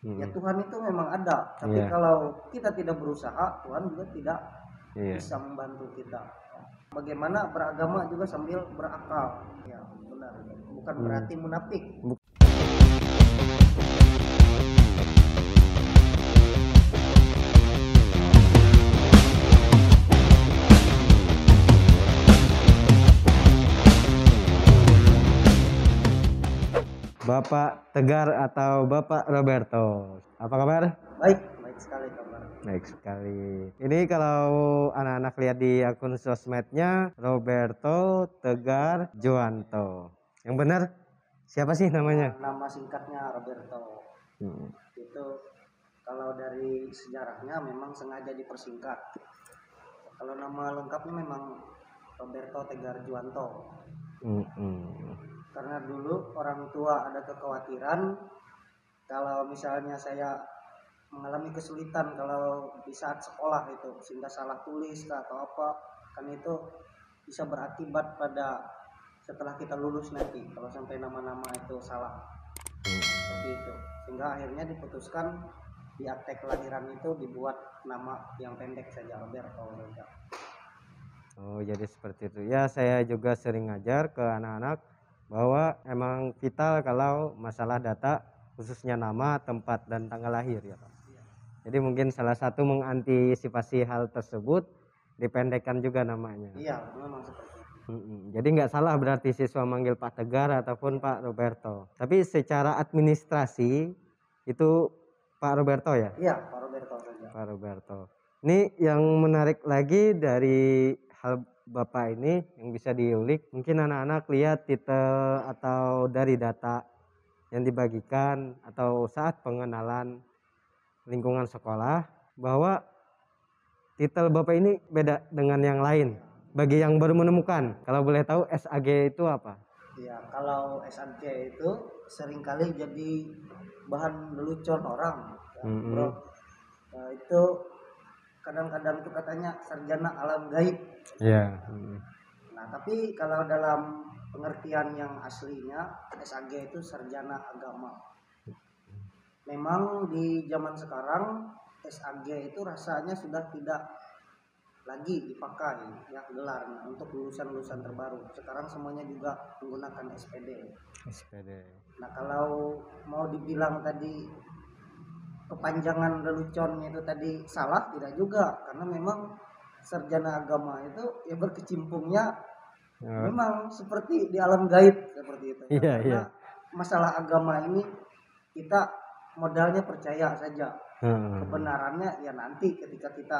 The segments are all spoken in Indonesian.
Ya Tuhan itu memang ada, tapi kalau kita tidak berusaha, Tuhan juga tidak bisa membantu kita. Bagaimana beragama juga sambil berakal, ya benar. Bukan berarti munafik. Bapak Tegar atau Bapak Roberto. Apa kabar? Baik sekali kabar. Baik sekali. Ini kalau anak-anak lihat di akun sosmednya Roberto Tegar Joanto. Yang benar siapa sih namanya? Nama singkatnya Roberto. Itu kalau dari sejarahnya memang sengaja dipersingkat. Kalau nama lengkapnya memang Roberto Tegar Joanto. Karena dulu orang tua ada kekhawatiran kalau misalnya saya mengalami kesulitan kalau di saat sekolah itu, sehingga salah tulis atau apa, kan itu bisa berakibat pada setelah kita lulus nanti kalau sampai nama-nama itu salah. Seperti itu. Sehingga akhirnya diputuskan di akte kelahiran itu dibuat nama yang pendek saja, Roberto. Oh, jadi seperti itu. Ya, saya juga sering ngajar ke anak-anak bahwa emang vital kalau masalah data, khususnya nama, tempat, dan tanggal lahir ya Pak. Jadi mungkin salah satu mengantisipasi hal tersebut dipendekkan juga namanya. Iya, memang seperti itu. Jadi nggak salah berarti siswa manggil Pak Tegar ataupun Pak Roberto. Tapi secara administrasi itu Pak Roberto ya? Iya, Pak Roberto saja. Pak Roberto. Ini yang menarik lagi dari hal Bapak ini yang bisa diulik, mungkin anak-anak lihat titel atau dari data yang dibagikan atau saat pengenalan lingkungan sekolah bahwa titel Bapak ini beda dengan yang lain. Bagi yang baru menemukan, kalau boleh tahu SAG itu apa? Ya, kalau SAG itu seringkali jadi bahan lelucon orang, ya, bro. Nah, itu kadang-kadang itu katanya sarjana alam gaib. Iya. Nah, tapi kalau dalam pengertian yang aslinya SAG itu sarjana agama. Memang di zaman sekarang SAG itu rasanya sudah tidak lagi dipakai ya gelarnya untuk lulusan-lulusan terbaru. Sekarang semuanya juga menggunakan SPD. Nah, kalau mau dibilang tadi kepanjangan leluconnya itu tadi salah, tidak juga, karena memang sarjana agama itu ya berkecimpungnya memang seperti di alam gaib seperti itu ya. Karena masalah agama ini kita modalnya percaya saja. Kebenarannya ya nanti ketika kita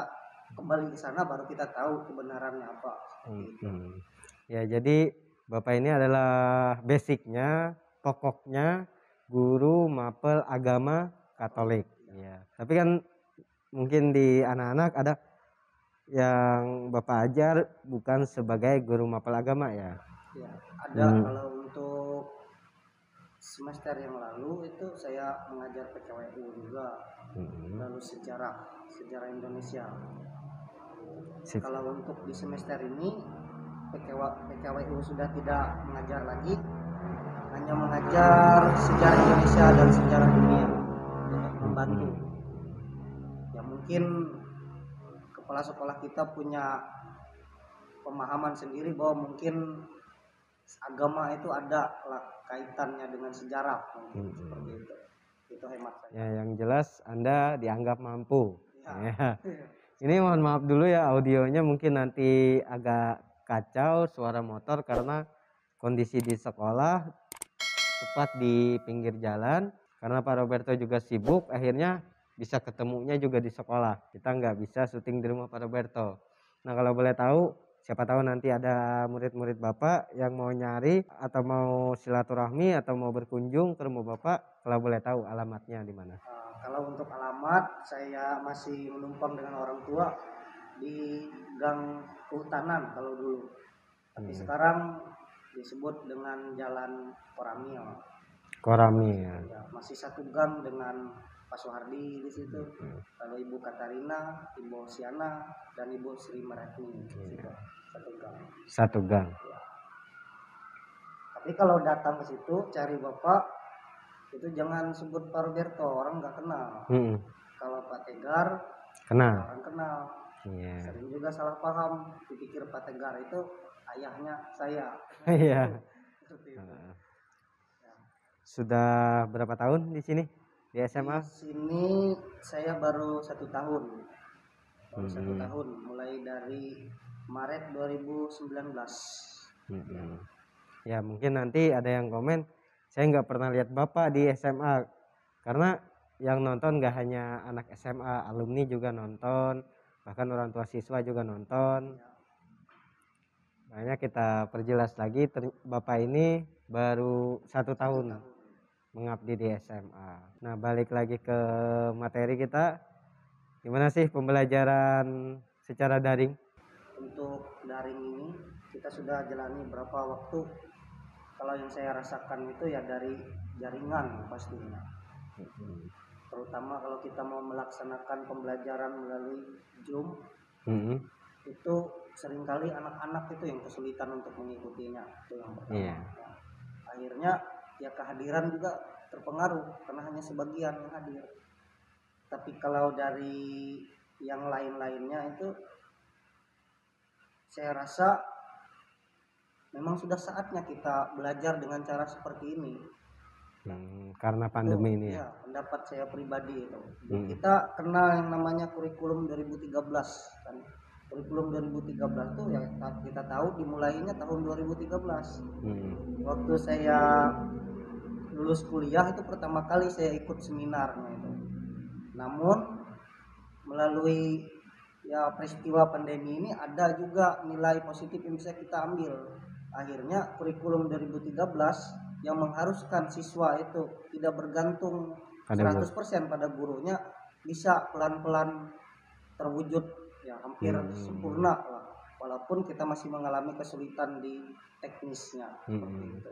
kembali ke sana baru kita tahu kebenarannya apa. Ya, jadi Bapak ini adalah basicnya, pokoknya guru mapel agama Katolik. Ya. Tapi kan mungkin di anak-anak ada yang Bapak ajar bukan sebagai guru mapel agama ya? Ya, ada. Kalau untuk semester yang lalu itu saya mengajar PKWU juga, lalu sejarah Indonesia. Kalau untuk di semester ini PKWU sudah tidak mengajar lagi, hanya mengajar sejarah Indonesia dan sejarah dunia untuk membantu. Ya mungkin kepala sekolah kita punya pemahaman sendiri bahwa mungkin agama itu ada kaitannya dengan sejarah, mungkin seperti itu. Itu hemat saya. Ya, yang jelas Anda dianggap mampu. Ya. Ini mohon maaf dulu ya, audionya mungkin nanti agak kacau suara motor karena kondisi di sekolah tepat di pinggir jalan. Karena Pak Roberto juga sibuk, akhirnya bisa ketemunya juga di sekolah. Kita nggak bisa syuting di rumah Pak Roberto. Nah, kalau boleh tahu, siapa tahu nanti ada murid-murid Bapak yang mau nyari atau mau silaturahmi atau mau berkunjung ke rumah Bapak, kalau boleh tahu alamatnya di mana? Kalau untuk alamat, saya masih menumpang dengan orang tua di Gang Kehutanan kalau dulu. Tapi sekarang disebut dengan Jalan Koramil. Ya, masih satu gang dengan Pak Soehardi di situ. Lalu Ibu Katarina, Ibu Siana, dan Ibu Sri Maratni. Satu gang. Satu gang. Ya. Tapi kalau datang ke situ cari Bapak, itu jangan sebut Pak Roberto, orang nggak kenal. Mm-mm. Kalau Pak Tegar Kenal. orang kenal. Iya. Sering juga salah paham, dipikir Pak Tegar itu ayahnya saya. Iya. Seperti itu. Ya. Sudah berapa tahun di sini di SMA? Di sini saya baru 1 tahun. Baru 1 tahun, mulai dari Maret 2019. Mm-mm. Ya mungkin nanti ada yang komen, saya nggak pernah lihat Bapak di SMA, karena yang nonton nggak hanya anak SMA, alumni juga nonton, bahkan orang tua siswa juga nonton. Ya. Makanya kita perjelas lagi, Bapak ini baru 1 tahun mengabdi di SMA. Nah balik lagi ke materi kita, gimana sih pembelajaran secara daring? Untuk daring ini kita sudah jalani berapa waktu. Kalau yang saya rasakan itu ya dari jaringan pastinya. Terutama kalau kita mau melaksanakan pembelajaran melalui Zoom, itu seringkali anak-anak itu yang kesulitan untuk mengikutinya. Itu yang pertama. Iya. Akhirnya ya kehadiran juga terpengaruh karena hanya sebagian yang hadir. Tapi kalau dari yang lain-lainnya itu saya rasa memang sudah saatnya kita belajar dengan cara seperti ini. Karena pandemi Itu, ini ya. Pendapat saya pribadi itu. Kita kenal yang namanya kurikulum 2013 kan. Kurikulum 2013 tuh ya kita tahu dimulainya tahun 2013. Waktu saya lulus kuliah itu pertama kali saya ikut seminarnya itu. Namun melalui ya peristiwa pandemi ini ada juga nilai positif yang bisa kita ambil. Akhirnya kurikulum 2013 yang mengharuskan siswa itu tidak bergantung 100% pada gurunya bisa pelan-pelan terwujud ya hampir sempurna lah, walaupun kita masih mengalami kesulitan di teknisnya seperti itu.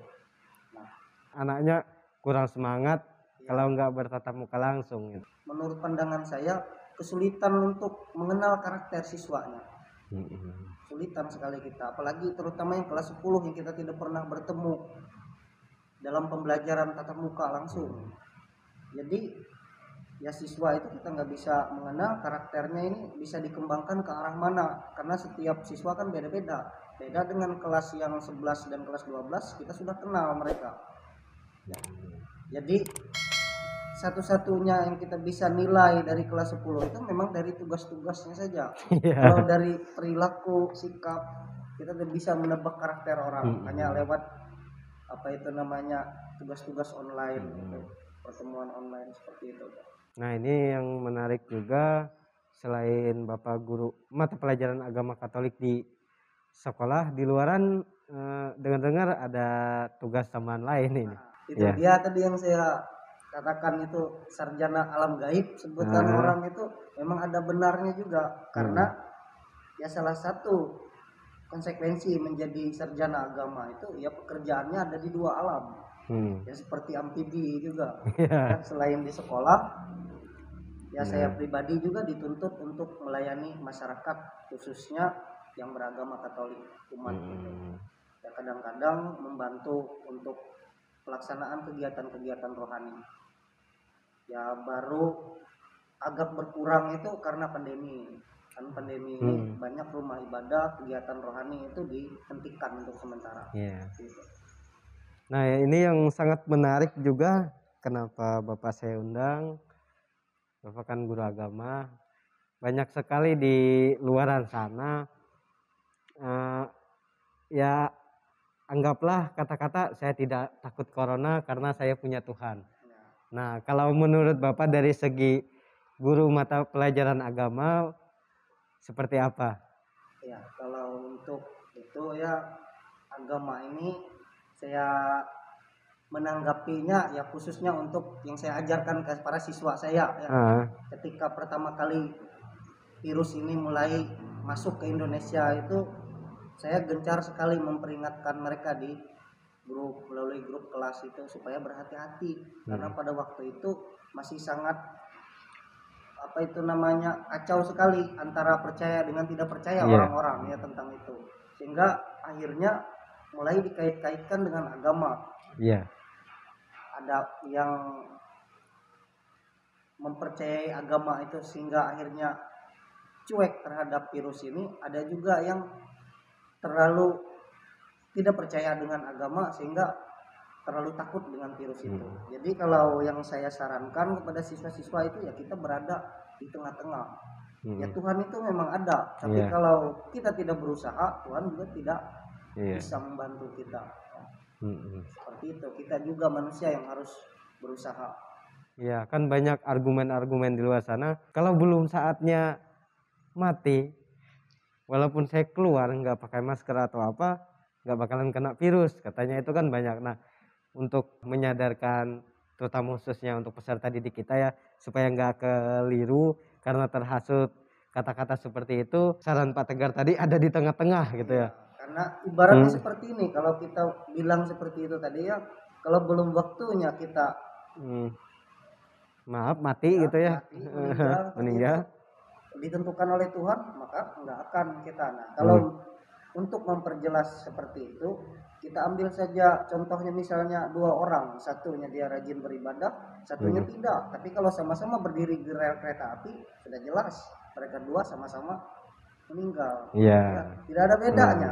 Nah, anaknya kurang semangat kalau nggak bertatap muka langsung gitu. Menurut pandangan saya kesulitan untuk mengenal karakter siswanya. Kesulitan sekali kita, apalagi terutama yang kelas 10 yang kita tidak pernah bertemu dalam pembelajaran tatap muka langsung. Jadi ya siswa itu kita nggak bisa mengenal karakternya ini bisa dikembangkan ke arah mana, karena setiap siswa kan beda-beda. Beda dengan kelas yang 11 dan kelas 12 kita sudah kenal mereka. Jadi satu-satunya yang kita bisa nilai dari kelas 10 itu memang dari tugas-tugasnya saja. Kalau dari perilaku, sikap, kita tidak bisa menebak karakter orang hanya lewat apa itu namanya tugas-tugas online, gitu. Pertemuan online seperti itu. Nah ini yang menarik juga, selain Bapak guru mata pelajaran agama Katolik di sekolah, di luaran dengar-dengar ada tugas tambahan lain ini. Nah, itu dia tadi yang saya katakan itu sarjana alam gaib sebutan orang itu memang ada benarnya juga, karena ya salah satu konsekuensi menjadi sarjana agama itu ya pekerjaannya ada di dua alam. Ya seperti amfibi juga. Ya, selain di sekolah ya saya pribadi juga dituntut untuk melayani masyarakat khususnya yang beragama Katolik umat gitu. Ya kadang-kadang membantu untuk pelaksanaan kegiatan-kegiatan rohani. Ya baru agak berkurang itu karena pandemi. Kan pandemi ini banyak rumah ibadah, kegiatan rohani itu dihentikan untuk sementara. Gitu. Nah ini yang sangat menarik juga, kenapa Bapak saya undang, Bapak kan guru agama, banyak sekali di luaran sana ya anggaplah kata-kata saya tidak takut corona karena saya punya Tuhan. Nah kalau menurut Bapak dari segi guru mata pelajaran agama seperti apa? Ya kalau untuk itu ya agama ini saya menanggapinya ya khususnya untuk yang saya ajarkan ke para siswa saya ya. Ketika pertama kali virus ini mulai masuk ke Indonesia itu saya gencar sekali memperingatkan mereka di grup, melalui grup kelas itu supaya berhati-hati karena pada waktu itu masih sangat apa itu namanya kacau sekali antara percaya dengan tidak percaya orang-orang ya tentang itu, sehingga akhirnya mulai dikait-kaitkan dengan agama. ada yang mempercayai agama itu sehingga akhirnya cuek terhadap virus ini, ada juga yang terlalu tidak percaya dengan agama sehingga terlalu takut dengan virus itu. Jadi kalau yang saya sarankan kepada siswa-siswa itu ya kita berada di tengah-tengah. Ya Tuhan itu memang ada, tapi kalau kita tidak berusaha, Tuhan juga tidak bisa membantu kita. Seperti itu, kita juga manusia yang harus berusaha. Ya kan banyak argumen-argumen di luar sana, kalau belum saatnya mati, walaupun saya keluar nggak pakai masker atau apa, nggak bakalan kena virus, katanya itu kan banyak. Nah, untuk menyadarkan terutama khususnya untuk peserta didik kita ya, supaya nggak keliru karena terhasut kata-kata seperti itu, saran Pak Tegar tadi ada di tengah-tengah gitu ya. Karena ibaratnya seperti ini, kalau kita bilang seperti itu tadi ya, kalau belum waktunya kita maaf mati gitu ya, mati, meninggal ditentukan oleh Tuhan, maka nggak akan kita. Nah, kalau untuk memperjelas seperti itu, kita ambil saja contohnya, misalnya 2 orang, satunya dia rajin beribadah, satunya tidak. Tapi kalau sama-sama berdiri di rel kereta api, sudah jelas mereka 2 sama-sama meninggal. Ya, tidak ada bedanya.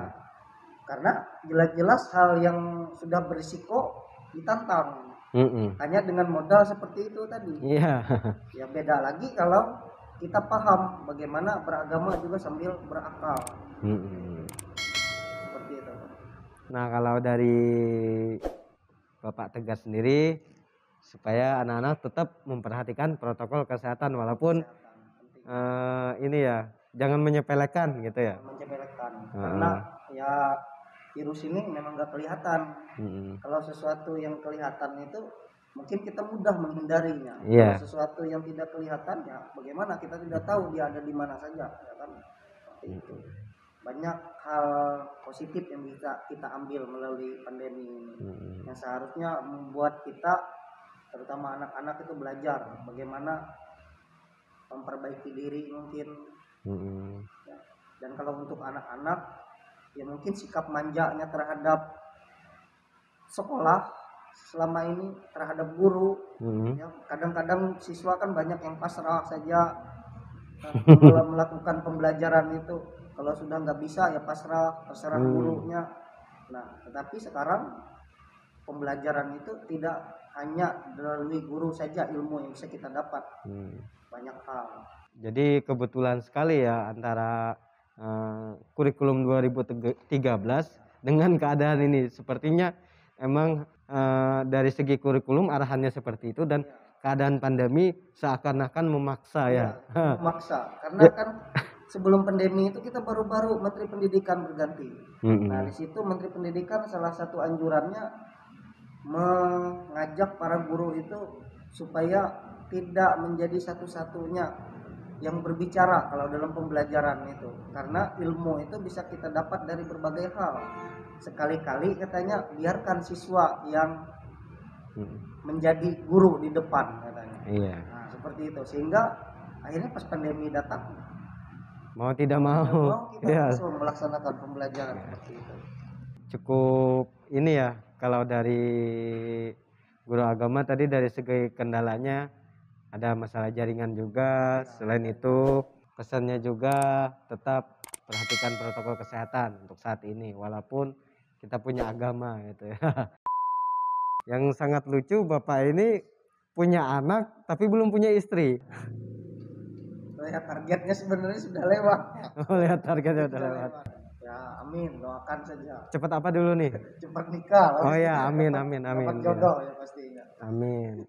Karena jelas-jelas hal yang sudah berisiko ditantang. Hanya dengan modal seperti itu tadi. Ya beda lagi kalau kita paham bagaimana beragama juga sambil berakal. Seperti itu. Nah, kalau dari Bapak Tegar sendiri, supaya anak-anak tetap memperhatikan protokol kesehatan walaupun ini ya, jangan menyepelekan gitu ya. Menyepelekan. Karena ya virus ini memang nggak kelihatan. Kalau sesuatu yang kelihatan itu mungkin kita mudah menghindarinya. Kalau sesuatu yang tidak kelihatan ya bagaimana kita tidak tahu dia ada di mana saja, ya kan? Itu banyak hal positif yang bisa kita ambil melalui pandemi ini, yang seharusnya membuat kita, terutama anak-anak itu belajar bagaimana memperbaiki diri mungkin. Ya. Dan kalau untuk anak-anak ya mungkin sikap manjanya terhadap sekolah selama ini, terhadap guru. Ya, kadang-kadang siswa kan banyak yang pasrah saja melakukan pembelajaran itu. Kalau sudah nggak bisa ya pasrah gurunya. Nah, tetapi sekarang pembelajaran itu tidak hanya melalui guru saja ilmu yang bisa kita dapat. Banyak hal. Jadi kebetulan sekali ya antara kurikulum 2013 dengan keadaan ini. Sepertinya emang dari segi kurikulum arahannya seperti itu, dan keadaan pandemi seakan-akan memaksa ya. Memaksa, karena kan sebelum pandemi itu kita baru-baru Menteri Pendidikan berganti. Nah, di situ Menteri Pendidikan salah satu anjurannya mengajak para guru itu supaya tidak menjadi satu-satunya yang berbicara kalau dalam pembelajaran itu, karena ilmu itu bisa kita dapat dari berbagai hal. Sekali-kali katanya biarkan siswa yang menjadi guru di depan katanya. Nah, seperti itu, sehingga akhirnya pas pandemi datang mau tidak mau kita langsung melaksanakan pembelajaran seperti itu. Cukup ini ya, kalau dari guru agama tadi dari segi kendalanya ada masalah jaringan juga. Selain itu pesannya juga tetap perhatikan protokol kesehatan untuk saat ini walaupun kita punya agama gitu ya. Yang sangat lucu, Bapak ini punya anak tapi belum punya istri. Lihat targetnya sebenarnya sudah lewat. Lihat targetnya sudah lewat. Ya amin, doakan saja. Cepat apa dulu nih? Cepat nikah. Oh ya, amin. Dapat jodoh ya pastinya. Amin.